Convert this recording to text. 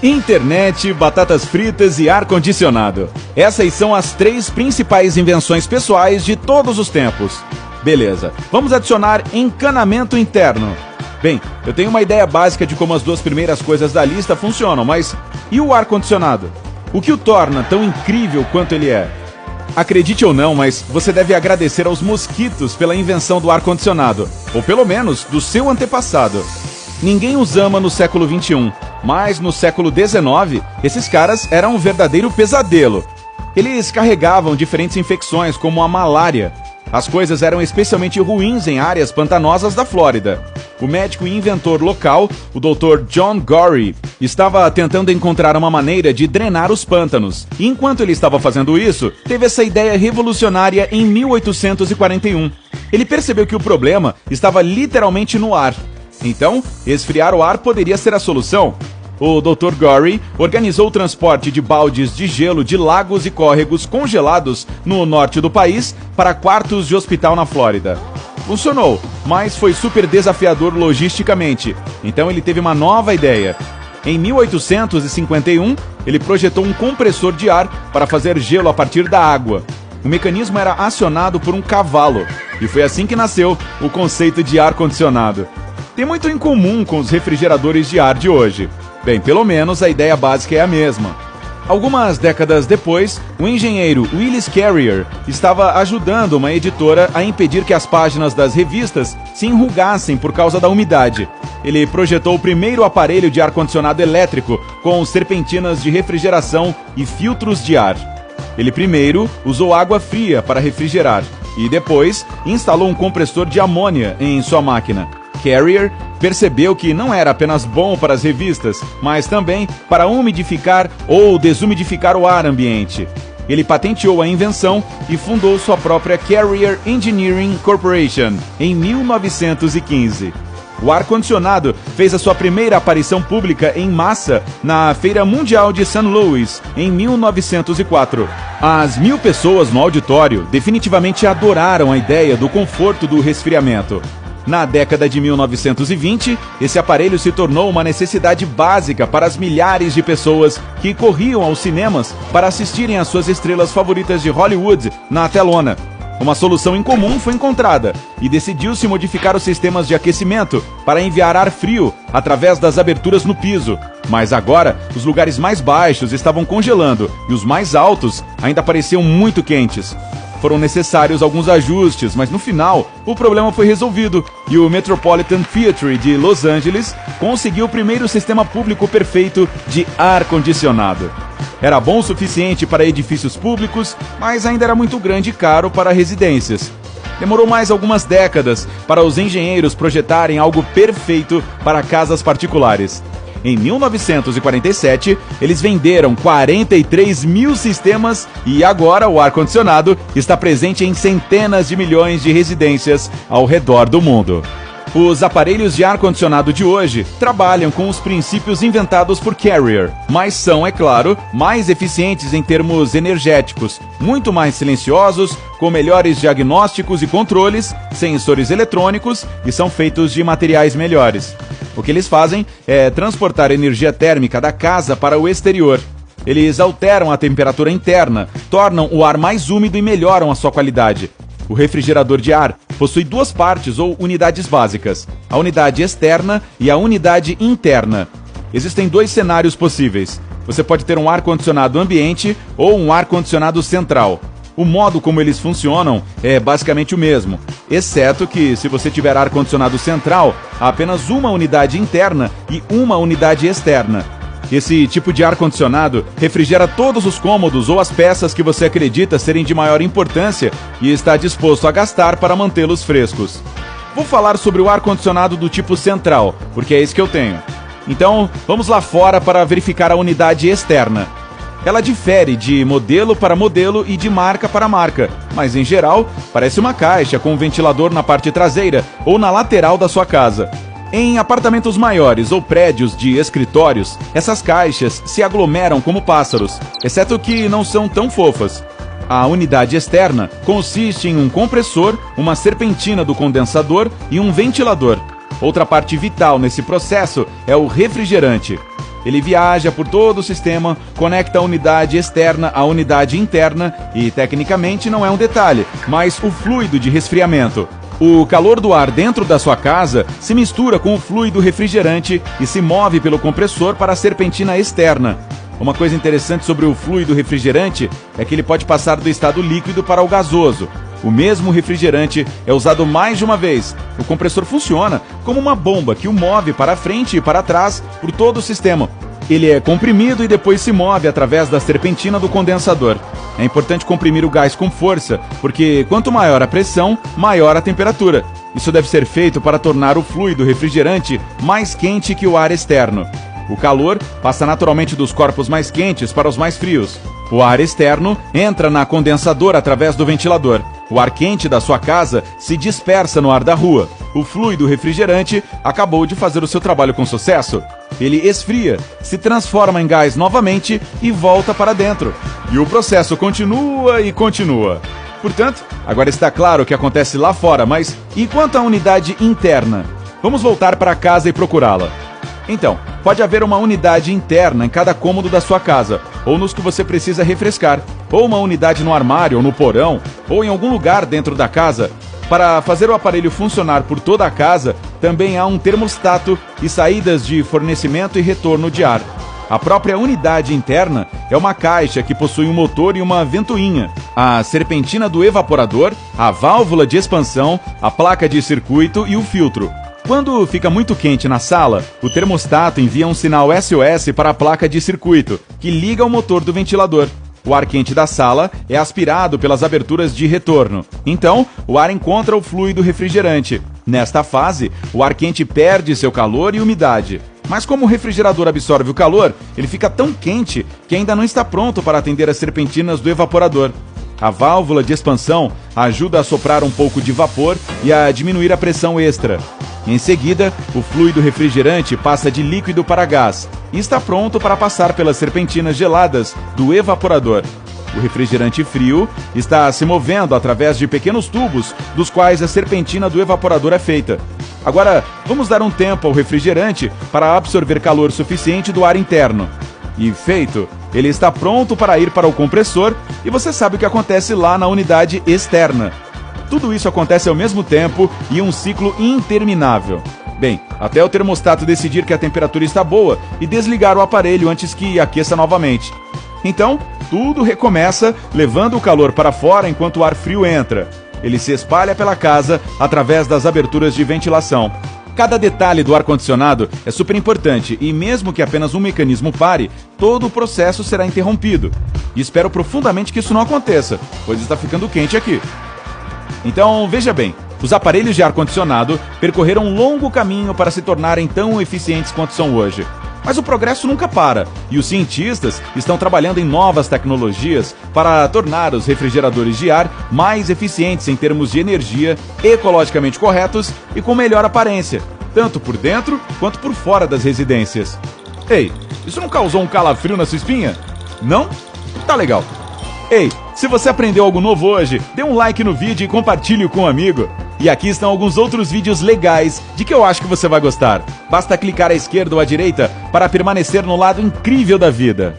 Internet, batatas fritas e ar-condicionado. Essas são as 3 principais invenções pessoais de todos os tempos. Beleza, vamos adicionar encanamento interno. Bem, eu tenho uma ideia básica de como as 2 primeiras coisas da lista funcionam, mas e o ar-condicionado? O que o torna tão incrível quanto ele é? Acredite ou não, mas você deve agradecer aos mosquitos pela invenção do ar-condicionado, ou pelo menos do seu antepassado. Ninguém os ama no século XXI, mas no século XIX, esses caras eram um verdadeiro pesadelo. Eles carregavam diferentes infecções, como a malária. As coisas eram especialmente ruins em áreas pantanosas da Flórida. O médico e inventor local, o Dr. John Gorrie, estava tentando encontrar uma maneira de drenar os pântanos. E enquanto ele estava fazendo isso, teve essa ideia revolucionária em 1841. Ele percebeu que o problema estava literalmente no ar. Então, esfriar o ar poderia ser a solução. O Dr. Gorrie organizou o transporte de baldes de gelo de lagos e córregos congelados no norte do país para quartos de hospital na Flórida. Funcionou, mas foi super desafiador logisticamente. Então ele teve uma nova ideia. Em 1851, ele projetou um compressor de ar para fazer gelo a partir da água. O mecanismo era acionado por um cavalo, e foi assim que nasceu o conceito de ar-condicionado. Tem muito em comum com os refrigeradores de ar de hoje. Bem, pelo menos a ideia básica é a mesma. Algumas décadas depois, o engenheiro Willis Carrier estava ajudando uma editora a impedir que as páginas das revistas se enrugassem por causa da umidade. Ele projetou o primeiro aparelho de ar-condicionado elétrico com serpentinas de refrigeração e filtros de ar. Ele primeiro usou água fria para refrigerar e depois instalou um compressor de amônia em sua máquina. Carrier percebeu que não era apenas bom para as revistas, mas também para umidificar ou desumidificar o ar ambiente. Ele patenteou a invenção e fundou sua própria Carrier Engineering Corporation em 1915. O ar-condicionado fez a sua primeira aparição pública em massa na Feira Mundial de St. Louis, em 1904. As 1.000 pessoas no auditório definitivamente adoraram a ideia do conforto do resfriamento. Na década de 1920, esse aparelho se tornou uma necessidade básica para as milhares de pessoas que corriam aos cinemas para assistirem às suas estrelas favoritas de Hollywood na telona. Uma solução em comum foi encontrada e decidiu-se modificar os sistemas de aquecimento para enviar ar frio através das aberturas no piso. Mas agora, os lugares mais baixos estavam congelando e os mais altos ainda pareciam muito quentes. Foram necessários alguns ajustes, mas no final, o problema foi resolvido e o Metropolitan Theatre de Los Angeles conseguiu o primeiro sistema público perfeito de ar-condicionado. Era bom o suficiente para edifícios públicos, mas ainda era muito grande e caro para residências. Demorou mais algumas décadas para os engenheiros projetarem algo perfeito para casas particulares. Em 1947, eles venderam 43 mil sistemas e agora o ar-condicionado está presente em centenas de milhões de residências ao redor do mundo. Os aparelhos de ar-condicionado de hoje trabalham com os princípios inventados por Carrier, mas são, é claro, mais eficientes em termos energéticos, muito mais silenciosos, com melhores diagnósticos e controles, sensores eletrônicos e são feitos de materiais melhores. O que eles fazem é transportar energia térmica da casa para o exterior. Eles alteram a temperatura interna, tornam o ar mais úmido e melhoram a sua qualidade. O refrigerador de ar possui 2 partes ou unidades básicas, a unidade externa e a unidade interna. Existem 2 cenários possíveis. Você pode ter um ar-condicionado ambiente ou um ar-condicionado central. O modo como eles funcionam é basicamente o mesmo, exceto que se você tiver ar-condicionado central, há apenas uma unidade interna e uma unidade externa. Esse tipo de ar-condicionado refrigera todos os cômodos ou as peças que você acredita serem de maior importância e está disposto a gastar para mantê-los frescos. Vou falar sobre o ar-condicionado do tipo central, porque é esse que eu tenho. Então, vamos lá fora para verificar a unidade externa. Ela difere de modelo para modelo e de marca para marca, mas em geral, parece uma caixa com um ventilador na parte traseira ou na lateral da sua casa. Em apartamentos maiores ou prédios de escritórios, essas caixas se aglomeram como pássaros, exceto que não são tão fofas. A unidade externa consiste em um compressor, uma serpentina do condensador e um ventilador. Outra parte vital nesse processo é o refrigerante. Ele viaja por todo o sistema, conecta a unidade externa à unidade interna e, tecnicamente, não é um detalhe, mas o fluido de resfriamento. O calor do ar dentro da sua casa se mistura com o fluido refrigerante e se move pelo compressor para a serpentina externa. Uma coisa interessante sobre o fluido refrigerante é que ele pode passar do estado líquido para o gasoso. O mesmo refrigerante é usado mais de uma vez. O compressor funciona como uma bomba que o move para frente e para trás por todo o sistema. Ele é comprimido e depois se move através da serpentina do condensador. É importante comprimir o gás com força, porque quanto maior a pressão, maior a temperatura. Isso deve ser feito para tornar o fluido refrigerante mais quente que o ar externo. O calor passa naturalmente dos corpos mais quentes para os mais frios. O ar externo entra na condensadora através do ventilador. O ar quente da sua casa se dispersa no ar da rua. O fluido refrigerante acabou de fazer o seu trabalho com sucesso. Ele esfria, se transforma em gás novamente e volta para dentro. E o processo continua e continua. Portanto, agora está claro o que acontece lá fora, mas e quanto à unidade interna? Vamos voltar para casa e procurá-la. Então, pode haver uma unidade interna em cada cômodo da sua casa, ou nos que você precisa refrescar, ou uma unidade no armário ou no porão, ou em algum lugar dentro da casa. Para fazer o aparelho funcionar por toda a casa, também há um termostato e saídas de fornecimento e retorno de ar. A própria unidade interna é uma caixa que possui um motor e uma ventoinha, a serpentina do evaporador, a válvula de expansão, a placa de circuito e o filtro. Quando fica muito quente na sala, o termostato envia um sinal SOS para a placa de circuito, que liga o motor do ventilador. O ar quente da sala é aspirado pelas aberturas de retorno. Então, o ar encontra o fluido refrigerante. Nesta fase, o ar quente perde seu calor e umidade. Mas como o refrigerador absorve o calor, ele fica tão quente que ainda não está pronto para atender as serpentinas do evaporador. A válvula de expansão ajuda a soprar um pouco de vapor e a diminuir a pressão extra. Em seguida, o fluido refrigerante passa de líquido para gás e está pronto para passar pelas serpentinas geladas do evaporador. O refrigerante frio está se movendo através de pequenos tubos, dos quais a serpentina do evaporador é feita. Agora, vamos dar um tempo ao refrigerante para absorver calor suficiente do ar interno. E feito, ele está pronto para ir para o compressor e você sabe o que acontece lá na unidade externa. Tudo isso acontece ao mesmo tempo e um ciclo interminável. Bem, até o termostato decidir que a temperatura está boa e desligar o aparelho antes que aqueça novamente. Então, tudo recomeça, levando o calor para fora enquanto o ar frio entra. Ele se espalha pela casa através das aberturas de ventilação. Cada detalhe do ar-condicionado é super importante e mesmo que apenas um mecanismo pare, todo o processo será interrompido. E espero profundamente que isso não aconteça, pois está ficando quente aqui. Então, veja bem, os aparelhos de ar-condicionado percorreram um longo caminho para se tornarem tão eficientes quanto são hoje. Mas o progresso nunca para, e os cientistas estão trabalhando em novas tecnologias para tornar os refrigeradores de ar mais eficientes em termos de energia, ecologicamente corretos e com melhor aparência, tanto por dentro quanto por fora das residências. Ei, isso não causou um calafrio na sua espinha? Não? Tá legal. Ei, se você aprendeu algo novo hoje, dê um like no vídeo e compartilhe com um amigo. E aqui estão alguns outros vídeos legais de que eu acho que você vai gostar. Basta clicar à esquerda ou à direita para permanecer no lado incrível da vida.